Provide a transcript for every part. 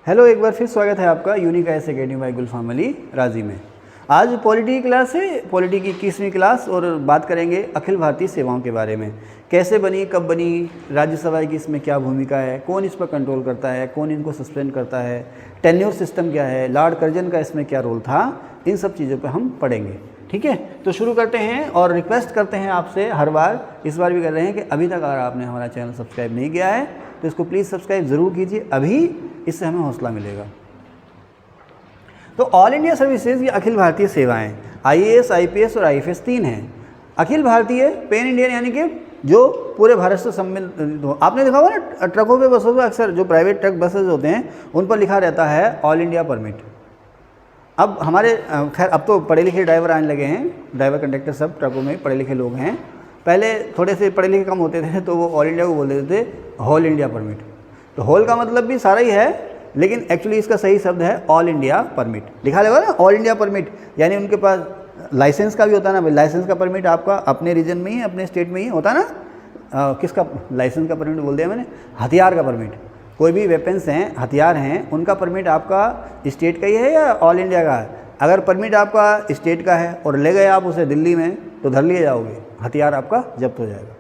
Hello, एक बार फिर स्वागत है आपका यूनिक आईएएस अकेडमी बाय गुलफाम अली राजी में। आज पॉलिटी की क्लास है, पॉलिटी की 21वीं क्लास, और बात करेंगे अखिल भारतीय सेवाओं के बारे में। कैसे बनी, कब बनी, राज्यसभा की इसमें क्या भूमिका है, कौन इस पर कंट्रोल करता है, कौन इनको सस्पेंड करता है, टेन्योर सिस्टम क्या है, लॉर्ड कर्जन का इसमें क्या रोल था, इन सब चीज़ों पर हम पढ़ेंगे। ठीक है, तो शुरू करते हैं। और रिक्वेस्ट करते हैं आपसे हर बार, इस बार भी कर रहे हैं कि अभी तक अगर आपने हमारा चैनल सब्सक्राइब नहीं किया है तो इसको प्लीज़ सब्सक्राइब ज़रूर कीजिए, अभी इससे हमें हौसला मिलेगा। तो ऑल इंडिया सर्विसेज, ये अखिल भारतीय सेवाएं, आईएएस, आईपीएस और आईएफएस 3 हैं। अखिल भारतीय पैन इंडियन यानी कि जो पूरे भारत से सम्मिलित हो। आपने देखा होगा ना, ट्रकों पे, बसों पे अक्सर जो प्राइवेट ट्रक बसेज होते हैं उन पर लिखा रहता है ऑल इंडिया परमिट। अब हमारे खैर अब तो पढ़े लिखे ड्राइवर आने लगे हैं, ड्राइवर कंडक्टर सब ट्रकों में पढ़े लिखे लोग हैं। पहले थोड़े से पढ़े लिखे कम होते थे तो वो ऑल इंडिया को बोल देते थे होल इंडिया परमिट। तो होल का मतलब भी सारा ही है, लेकिन एक्चुअली इसका सही शब्द है ऑल इंडिया परमिट। लिखा रहेगा ना ऑल इंडिया परमिट, यानी उनके पास लाइसेंस का भी होता है ना भाई। लाइसेंस का परमिट आपका अपने रीजन में ही, अपने स्टेट में ही होता है ना। किसका लाइसेंस का परमिट बोल दिया मैंने? हथियार का परमिट। कोई भी वेपन्स हैं, हथियार हैं, उनका परमिट आपका स्टेट का ही है या ऑल इंडिया का है? अगर परमिट आपका स्टेट का है और ले गए आप उसे दिल्ली में तो धर लिए जाओगे, हथियार आपका जब्त हो जाएगा।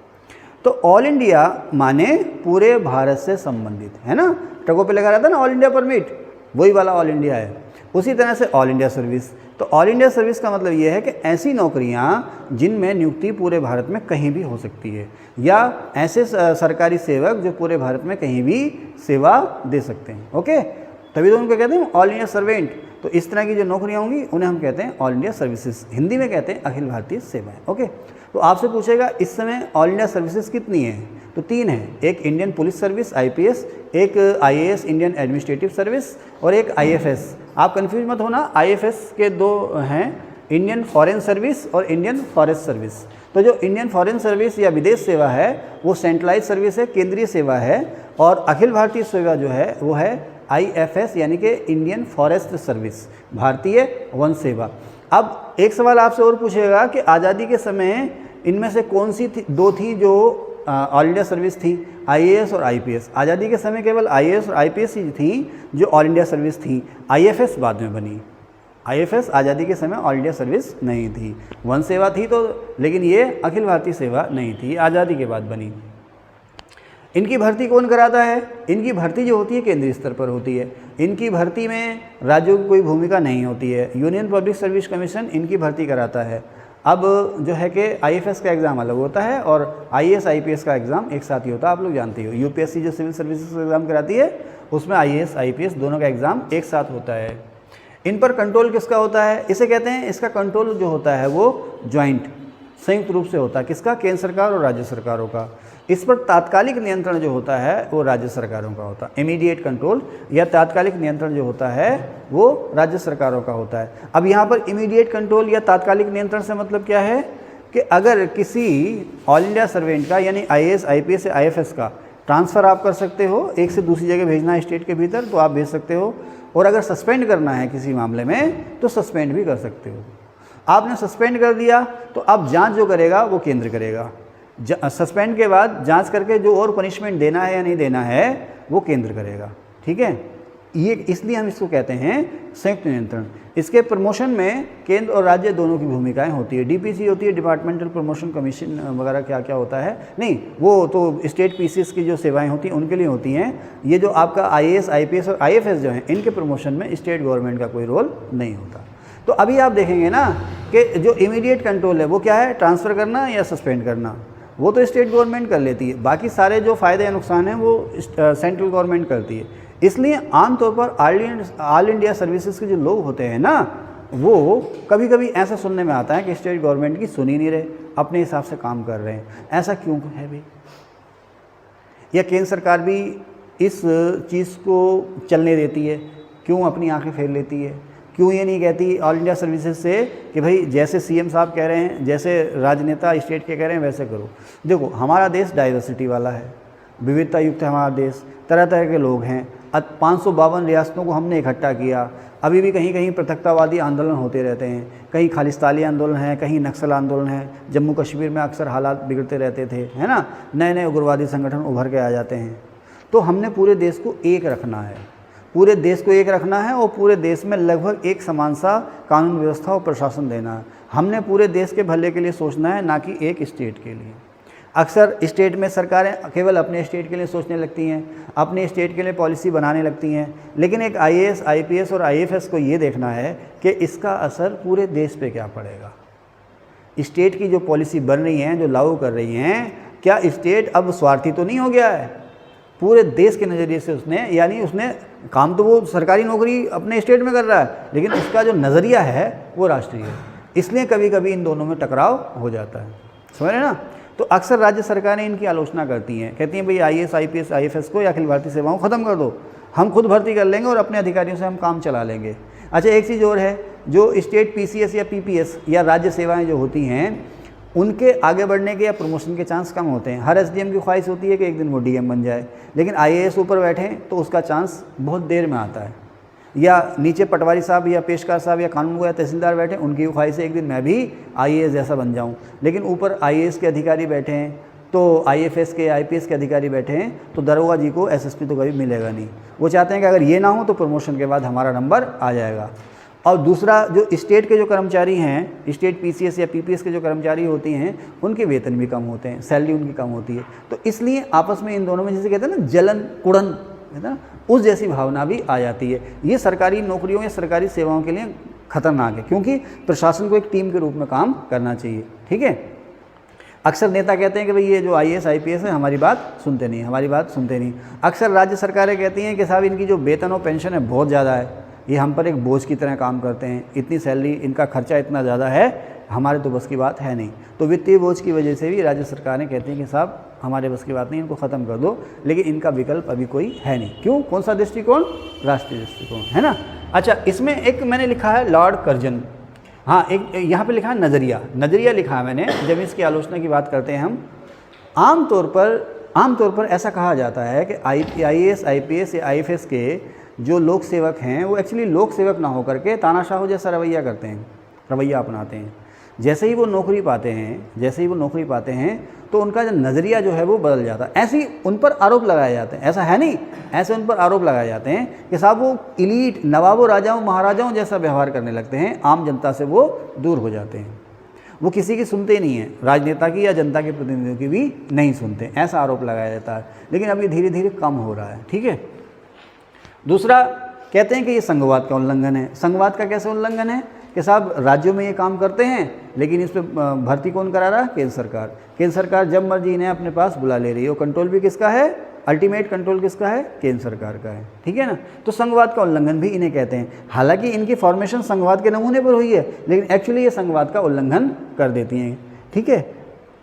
तो ऑल इंडिया माने पूरे भारत से संबंधित, है ना। ट्रकों पे लगा रहता है ना ऑल इंडिया परमिट, वही वाला ऑल इंडिया है। उसी तरह से ऑल इंडिया सर्विस। तो ऑल इंडिया सर्विस का मतलब ये है कि ऐसी नौकरियां जिनमें नियुक्ति पूरे भारत में कहीं भी हो सकती है, या ऐसे सरकारी सेवक जो पूरे भारत में कहीं भी सेवा दे सकते हैं। ओके, तभी तो उनको कहते हैं ऑल इंडिया सर्वेंट। तो इस तरह की जो नौकरियां होंगी उन्हें हम कहते हैं ऑल इंडिया सर्विसेज, हिंदी में कहते हैं अखिल भारतीय सेवाएं। ओके, तो आपसे पूछेगा इस समय ऑल इंडिया सर्विसेज कितनी है? तो 3 हैं। एक इंडियन पुलिस सर्विस आईपीएस, एक आईएएस इंडियन एडमिनिस्ट्रेटिव सर्विस, और एक आईएफएस। आप कंफ्यूज मत होना, आईएफएस के 2 हैं, इंडियन फॉरेन सर्विस और इंडियन फॉरेस्ट सर्विस। तो जो इंडियन फॉरेन सर्विस या विदेश सेवा है वो सेंट्रलाइज सर्विस है, केंद्रीय सेवा है। और अखिल भारतीय सेवा जो है वो है आईएफएस यानी कि इंडियन फॉरेस्ट सर्विस, भारतीय वन सेवा। अब एक सवाल आपसे और पूछेगा कि आज़ादी के समय इनमें से कौन सी 2 थी जो ऑल इंडिया सर्विस थी? आईएएस और आईपीएस। आज़ादी के समय केवल आईएएस और आईपीएस ही थी जो ऑल इंडिया सर्विस थी, आईएफएस बाद में बनी। आईएफएस आज़ादी के समय ऑल इंडिया सर्विस नहीं थी, वन सेवा थी तो, लेकिन ये अखिल भारतीय सेवा नहीं थी, आज़ादी के बाद बनी। इनकी भर्ती कौन कराता है? इनकी भर्ती जो होती है केंद्रीय स्तर पर होती है। इनकी भर्ती में राज्यों की कोई भूमिका नहीं होती है। यूनियन पब्लिक सर्विस कमीशन इनकी भर्ती कराता है। अब जो है कि आईएफएस का एग्ज़ाम अलग होता है और आईएएस आईपीएस का एग्ज़ाम एक साथ ही होता है, आप लोग जानते हो। यूपीएससी जो सिविल सर्विसेज का एग्ज़ाम कराती है उसमें आईएएस आईपीएस दोनों का एग्ज़ाम एक साथ होता है। इन पर कंट्रोल किसका होता है? इसे कहते हैं, इसका कंट्रोल जो होता है वो ज्वाइंट, संयुक्त रूप से होता है। किसका? केंद्र सरकार और राज्य सरकारों का। इस पर तात्कालिक नियंत्रण जो होता है वो राज्य सरकारों का होता है। इमीडिएट कंट्रोल या तात्कालिक नियंत्रण जो होता है वो राज्य सरकारों का होता है। अब यहाँ पर इमीडिएट कंट्रोल या तात्कालिक नियंत्रण से मतलब क्या है कि अगर किसी ऑल इंडिया सर्वेंट का यानी आईएएस आईपीएस या आईएफएस का ट्रांसफ़र आप कर सकते हो, एक से दूसरी जगह भेजना है स्टेट के भीतर, तो आप भेज सकते हो। और अगर सस्पेंड करना है किसी मामले में तो सस्पेंड भी कर सकते हो। आपने सस्पेंड कर दिया तो अब जाँच जो करेगा वो केंद्र करेगा। सस्पेंड के बाद जांच करके जो और पनिशमेंट देना है या नहीं देना है वो केंद्र करेगा। ठीक है, ये इसलिए हम इसको कहते हैं संयुक्त नियंत्रण। इसके प्रमोशन में केंद्र और राज्य दोनों की भूमिकाएं होती है। डीपीसी होती है, डिपार्टमेंटल प्रमोशन कमीशन वगैरह, क्या क्या होता है, नहीं वो तो स्टेट पीसीएस की जो सेवाएं होती हैं उनके लिए होती हैं। ये जो आपका आईएएस आईपीएस और आईएफएस जो हैं इनके प्रमोशन में स्टेट गवर्नमेंट का कोई रोल नहीं होता। तो अभी आप देखेंगे ना कि जो इमीडिएट कंट्रोल है वो क्या है? ट्रांसफ़र करना या सस्पेंड करना, वो तो स्टेट गवर्नमेंट कर लेती है। बाकी सारे जो फ़ायदे या नुकसान हैं वो सेंट्रल गवर्नमेंट करती है। इसलिए आमतौर पर ऑल इंडिया सर्विसेज के जो लोग होते हैं ना, वो कभी कभी ऐसा सुनने में आता है कि स्टेट गवर्नमेंट की सुन ही नहीं रहे, अपने हिसाब से काम कर रहे हैं। ऐसा क्यों है भाई? या केंद्र सरकार भी इस चीज़ को चलने देती है? क्यों अपनी आंखें फेर लेती है? क्यों ये नहीं कहती ऑल इंडिया सर्विसेज से कि भाई जैसे सीएम साहब कह रहे हैं, जैसे राजनेता स्टेट के कह रहे हैं वैसे करो? देखो, हमारा देश डाइवर्सिटी वाला है, विविधता युक्त है हमारा देश, तरह तरह के लोग हैं। 552 रियासतों को हमने इकट्ठा किया। अभी भी कहीं कहीं पृथकतावादी आंदोलन होते रहते हैं, कहीं खालिस्तानी आंदोलन है, कहीं नक्सल आंदोलन है। जम्मू कश्मीर में अक्सर हालात बिगड़ते रहते थे, है ना। नए नए उग्रवादी संगठन उभर के आ जाते हैं। तो हमने पूरे देश को एक रखना है। पूरे देश को एक रखना है और पूरे देश में लगभग एक समान सा कानून व्यवस्था और प्रशासन देना है। हमने पूरे देश के भले के लिए सोचना है, ना कि एक स्टेट के लिए। अक्सर स्टेट में सरकारें केवल अपने स्टेट के लिए सोचने लगती हैं, अपने स्टेट के लिए पॉलिसी बनाने लगती हैं, लेकिन एक IAS, IPS और IFS को ये देखना है कि इसका असर पूरे देश पे क्या पड़ेगा। स्टेट की जो पॉलिसी बन रही हैं, जो लागू कर रही हैं, क्या स्टेट अब स्वार्थी तो नहीं हो गया है? पूरे देश के नज़रिए से उसने काम तो वो सरकारी नौकरी अपने स्टेट में कर रहा है, लेकिन उसका जो नज़रिया है वो राष्ट्रीय है। इसलिए कभी कभी इन दोनों में टकराव हो जाता है, समझ रहे ना। तो अक्सर राज्य सरकारें इनकी आलोचना करती हैं, कहती हैं भाई IAS, IPS, IFS को या अखिल भारतीय सेवाओं ख़त्म कर दो, हम खुद भर्ती कर लेंगे और अपने अधिकारियों से हम काम चला लेंगे। अच्छा, एक चीज़ और है, जो स्टेट PCS या PPS या राज्य सेवाएं जो होती हैं, उनके आगे बढ़ने के या प्रमोशन के चांस कम होते हैं। हर SDM की ख्वाहिश होती है कि एक दिन वो DM बन जाए, लेकिन IAS ऊपर बैठे तो उसका चांस बहुत देर में आता है। या नीचे पटवारी साहब या पेशकार साहब या कानून या तहसीलदार बैठे, उनकी ख्वाहिश है एक दिन मैं भी IAS जैसा बन जाऊं, लेकिन ऊपर IAS के अधिकारी बैठे हैं, तो IFS के, IPS के अधिकारी बैठे हैं, तो दरोगा जी को SSP तो कभी मिलेगा नहीं। वो चाहते हैं कि अगर ये ना हो तो प्रमोशन के बाद हमारा नंबर आ जाएगा। और दूसरा, जो स्टेट के जो कर्मचारी हैं, स्टेट PCS या PPS के जो कर्मचारी होती हैं, उनके वेतन भी कम होते हैं, सैलरी उनकी कम होती है। तो इसलिए आपस में इन दोनों में, जैसे कहते हैं ना, जलन कुड़न, है ना, उस जैसी भावना भी आ जाती है। ये सरकारी नौकरियों या सरकारी सेवाओं के लिए खतरनाक है, क्योंकि प्रशासन को एक टीम के रूप में काम करना चाहिए। ठीक है। अक्सर नेता कहते हैं कि भाई ये जो IAS, IPS है हमारी बात सुनते नहीं, हमारी बात सुनते नहीं। अक्सर राज्य सरकारें कहती हैं कि साहब इनकी जो वेतन और पेंशन है बहुत ज़्यादा है, ये हम पर एक बोझ की तरह काम करते हैं, इतनी सैलरी, इनका खर्चा इतना ज़्यादा है, हमारे तो बस की बात है नहीं। तो वित्तीय बोझ की वजह से भी राज्य सरकारें कहती हैं कि साहब हमारे बस की बात नहीं, इनको ख़त्म कर दो, लेकिन इनका विकल्प अभी कोई है नहीं। क्यों? कौन सा दृष्टिकोण? राष्ट्रीय दृष्टिकोण, है ना। अच्छा, इसमें एक मैंने लिखा है लॉर्ड कर्जन, हाँ, एक यहाँ पे लिखा है नज़रिया लिखा है मैंने। जब इसकी आलोचना की बात करते हैं हम, आमतौर पर ऐसा कहा जाता है कि IAS, IPS या IFS के जो लोक सेवक हैं वो एक्चुअली लोक सेवक ना होकर के तानाशाह जैसा रवैया अपनाते हैं। जैसे ही वो नौकरी पाते हैं तो उनका जो नज़रिया जो है वो बदल जाता है। ऐसे ही उन पर आरोप लगाए जाते हैं, ऐसा है नहीं, ऐसे उन पर आरोप लगाए जाते हैं कि साहब वो इलीट नवाबों, राजाओं, महाराजाओं जैसा व्यवहार करने लगते हैं, आम जनता से वो दूर हो जाते हैं, वो किसी की सुनते नहीं हैं, राजनेता की या जनता के प्रतिनिधियों की भी नहीं सुनते, ऐसा आरोप लगाया जाता है। लेकिन अब ये धीरे धीरे कम हो रहा है। ठीक है। दूसरा, कहते हैं कि ये संघवाद का उल्लंघन है। संघवाद का कैसे उल्लंघन है कि साहब राज्यों में ये काम करते हैं, लेकिन इस पर भर्ती कौन करा रहा है? केंद्र सरकार। केंद्र सरकार जब मर्जी इन्हें अपने पास बुला ले रही है, और कंट्रोल भी किसका है? अल्टीमेट कंट्रोल किसका है? केंद्र सरकार का है। ठीक है ना। तो संघवाद का उल्लंघन भी इन्हें कहते हैं। हालांकि इनकी फॉर्मेशन संघवाद के नमूने पर हुई है, लेकिन एक्चुअली ये संघवाद का उल्लंघन कर देती हैं। ठीक है।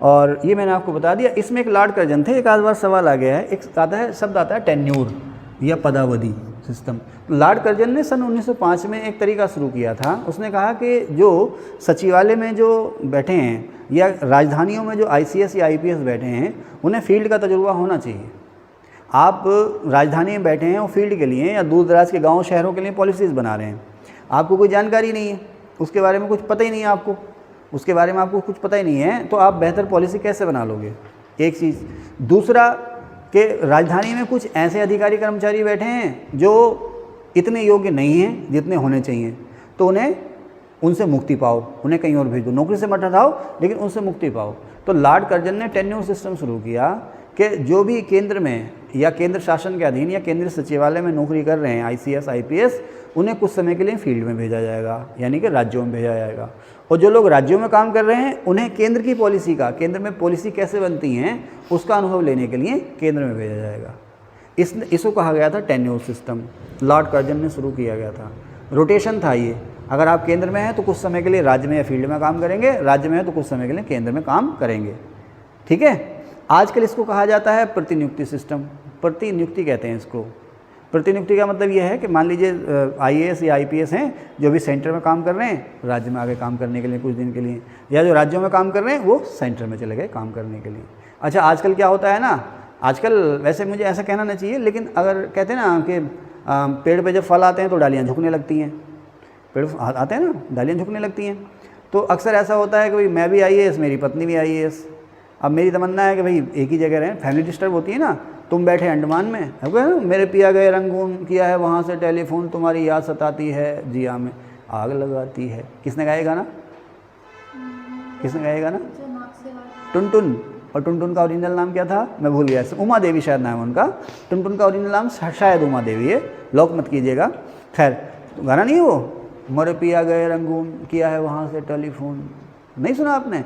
और ये मैंने आपको बता दिया। इसमें एक लॉर्ड कर्जन थे, एक आध बार सवाल आ गया है, एक शब्द आता है टेन्यूर या पदावधि सिस्टम। लॉर्ड कर्जन ने सन 1905 में एक तरीका शुरू किया था। उसने कहा कि जो सचिवालय में जो बैठे हैं या राजधानियों में जो ICS या IPS बैठे हैं, उन्हें फील्ड का तजुर्बा होना चाहिए। आप राजधानी में बैठे हैं और फील्ड के लिए या दूर दराज के गाँव शहरों के लिए पॉलिसीज़ बना रहे हैं, आपको कोई जानकारी नहीं है, उसके बारे में कुछ पता ही नहीं है, आपको उसके बारे में आपको कुछ पता ही नहीं है, तो आप बेहतर पॉलिसी कैसे बना लोगे? एक चीज़। दूसरा, कि राजधानी में कुछ ऐसे अधिकारी कर्मचारी बैठे हैं जो इतने योग्य नहीं हैं जितने होने चाहिए, तो उनसे मुक्ति पाओ, उन्हें कहीं और भेज दो, नौकरी से मत हटाओ, लेकिन उनसे मुक्ति पाओ। तो लॉर्ड कर्जन ने टेन्योर सिस्टम शुरू किया कि जो भी केंद्र में या केंद्र शासन के अधीन या केंद्रीय सचिवालय में नौकरी कर रहे हैं ICS, IPS, उन्हें कुछ समय के लिए फील्ड में भेजा जाएगा, यानी कि राज्यों में भेजा जाएगा। और जो लोग राज्यों में काम कर रहे हैं उन्हें केंद्र की पॉलिसी का, केंद्र में पॉलिसी कैसे बनती हैं उसका अनुभव लेने के लिए केंद्र में भेजा जाएगा। इसको कहा गया था टेन्योर सिस्टम, लॉर्ड कर्जन ने शुरू किया गया था। रोटेशन था ये, अगर आप केंद्र में हैं तो कुछ समय के लिए राज्य में या फील्ड में काम करेंगे, राज्य में है तो कुछ समय के लिए केंद्र में काम करेंगे। ठीक है। आजकल इसको कहा जाता है प्रतिनियुक्ति सिस्टम, प्रतिनियुक्ति कहते हैं इसको। प्रतिनियुक्ति का मतलब ये है कि मान लीजिए IAS या IPS हैं जो भी सेंटर में काम कर रहे हैं, राज्य में आगे काम करने के लिए कुछ दिन के लिए, या जो राज्यों में काम कर रहे हैं वो सेंटर में चले गए काम करने के लिए। अच्छा, आजकल क्या होता है ना, आजकल वैसे मुझे ऐसा कहना नहीं चाहिए, लेकिन अगर कहते हैं ना कि पेड़ पे जब फल आते हैं तो डालियाँ झुकने लगती हैं, पेड़ आते हैं ना डालियाँ झुकने लगती हैं, तो अक्सर ऐसा होता है कि भाई मैं भी IAS, मेरी पत्नी भी IAS, अब मेरी तमन्ना है कि भाई एक ही जगह रहें, फैमिली डिस्टर्ब होती है ना, तुम बैठे अंडमान में, है ना, मेरे पिया गए रंगून किया है वहाँ से टेलीफोन, तुम्हारी याद सताती है जिया में आग लगाती है। किसने गाया गाना? किसने गाया गाना? टुनटुन। और टुनटुन का ओरिजिनल नाम क्या था? मैं भूल गया, उमा देवी शायद नाम है उनका। टुनटुन का ओरिजिनल नाम शायद उमा देवी है, लॉक मत कीजिएगा। खैर, गाना नहीं है वो, मोरे पिया गए रंगून किया है वहाँ से टेलीफोन, नहीं सुना आपने?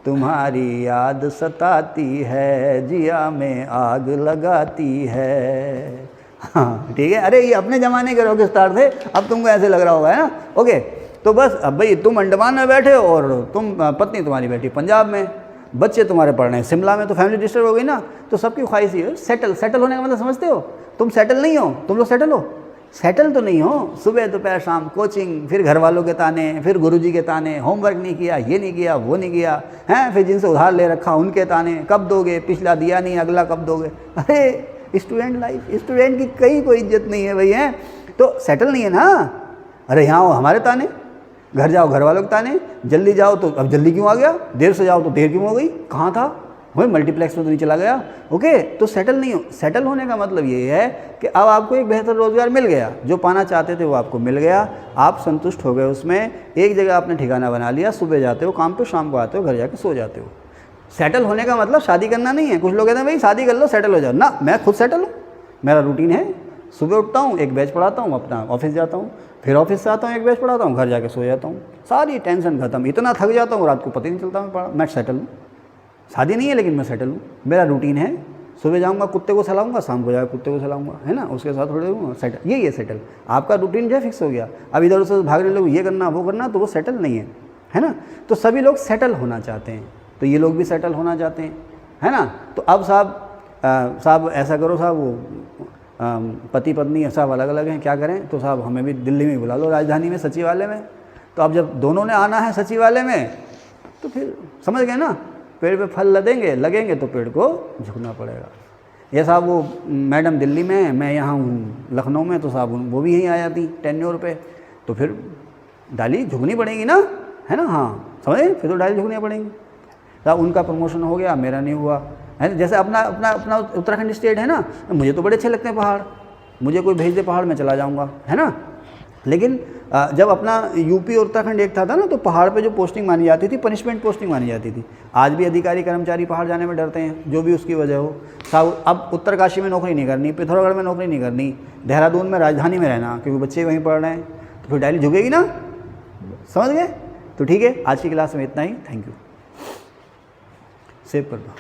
तुम्हारी याद सताती है जिया में आग लगाती है। हाँ ठीक है, अरे ये अपने ज़माने के रॉक स्टार थे, अब तुमको ऐसे लग रहा होगा, है ना। ओके, तो बस अब भाई तुम अंडमान में बैठे हो और तुम पत्नी तुम्हारी बैठी पंजाब में, बच्चे तुम्हारे पढ़ रहे हैं शिमला में, तो फैमिली डिस्टर्ब हो गई ना। तो सबकी ख्वाहिश ये सेटल होने का मतलब समझते हो? तुम सेटल नहीं हो, तुम लोग सेटल हो? सेटल तो नहीं हो, सुबह दोपहर शाम कोचिंग, फिर घर वालों के ताने, फिर गुरुजी के ताने, होमवर्क नहीं किया, ये नहीं किया, वो नहीं किया, हैं, फिर जिनसे उधार ले रखा उनके ताने, कब दोगे, पिछला दिया नहीं, अगला कब दोगे। अरे स्टूडेंट लाइफ, स्टूडेंट की कहीं कोई इज्जत नहीं है भाई, हैं, तो सेटल नहीं है ना। अरे यहाँ हो हमारे ताने, घर जाओ घर वालों के ताने, जल्दी जाओ तो अब जल्दी क्यों आ गया, देर से जाओ तो देर क्यों हो गई, कहाँ था भाई, मल्टीप्लेक्स में तो नहीं चला गया। ओके, तो सेटल नहीं हो। सेटल होने का मतलब ये है कि अब आपको एक बेहतर रोज़गार मिल गया, जो पाना चाहते थे वो आपको मिल गया, आप संतुष्ट हो गए उसमें, एक जगह आपने ठिकाना बना लिया, सुबह जाते हो काम पे, शाम को आते हो घर जाके सो जाते हो। सेटल होने का मतलब शादी करना नहीं है। कुछ लोग कहते हैं भाई शादी कर लो सेटल हो जाओ, ना, मैं खुद सेटल हूँ, मेरा रूटीन है, सुबह उठता हूँ, एक बैच पढ़ाता हूँ, अपना ऑफिस जाता हूँ, फिर ऑफिस से आता हूँ, एक बैच पढ़ाता हूँ, घर जाके सो जाता हूँ, सारी टेंशन खत्म, इतना थक जाता हूँ रात को पता ही नहीं चलता मैं सेटल हूँ। शादी नहीं है लेकिन मैं सेटल हूँ, मेरा रूटीन है, सुबह जाऊँगा कुत्ते को सहलाऊँगा, शाम को जाकर कुत्ते को सहलाऊँगा, है ना, उसके साथ थोड़े रहूँगा, सेटल। यही है सेटल। आपका रूटीन जो है फिक्स हो गया, अब इधर उधर भागने लोग ये करना वो करना, तो वो सेटल नहीं है ना। तो सभी लोग सेटल होना चाहते हैं, तो ये लोग भी सेटल होना चाहते हैं, है ना। तो अब साहब ऐसा करो साहब, वो पति पत्नी साहब अलग अलग हैं, क्या करें, तो साहब हमें भी दिल्ली में बुला लो, राजधानी में, सचिवालय में। तो अब जब दोनों ने आना है सचिवालय में, तो फिर समझ गए ना, पेड़ पे फल लगेंगे तो पेड़ को झुकना पड़ेगा। ये साहब वो मैडम दिल्ली में है, मैं यहाँ हूँ लखनऊ में, तो साहब वो भी यहीं आ जाती टेन्योर पे, तो फिर डाली झुकनी पड़ेगी ना, है ना। हाँ समझे, फिर तो डाली झुकनी पड़ेंगी। साहब उनका प्रमोशन हो गया, मेरा नहीं हुआ, है ना। जैसे अपना उत्तराखंड स्टेट है ना, मुझे तो बड़े अच्छे लगते हैं पहाड़, मुझे कोई भेज दे पहाड़ में चला जाऊँगा, है ना। लेकिन जब अपना यूपी और उत्तराखंड एक था ना, तो पहाड़ पे जो पोस्टिंग मानी जाती थी पनिशमेंट पोस्टिंग मानी जाती थी। आज भी अधिकारी कर्मचारी पहाड़ जाने में डरते हैं, जो भी उसकी वजह हो। साहब अब उत्तरकाशी में नौकरी नहीं करनी, पिथौरागढ़ में नौकरी नहीं करनी, देहरादून में राजधानी में रहना, क्योंकि बच्चे वहीं पढ़ रहे हैं, तो फिर डायली झुकेगी ना, समझ गए। तो ठीक है, आज की क्लास में इतना ही, थैंक यू। सेव कर दो।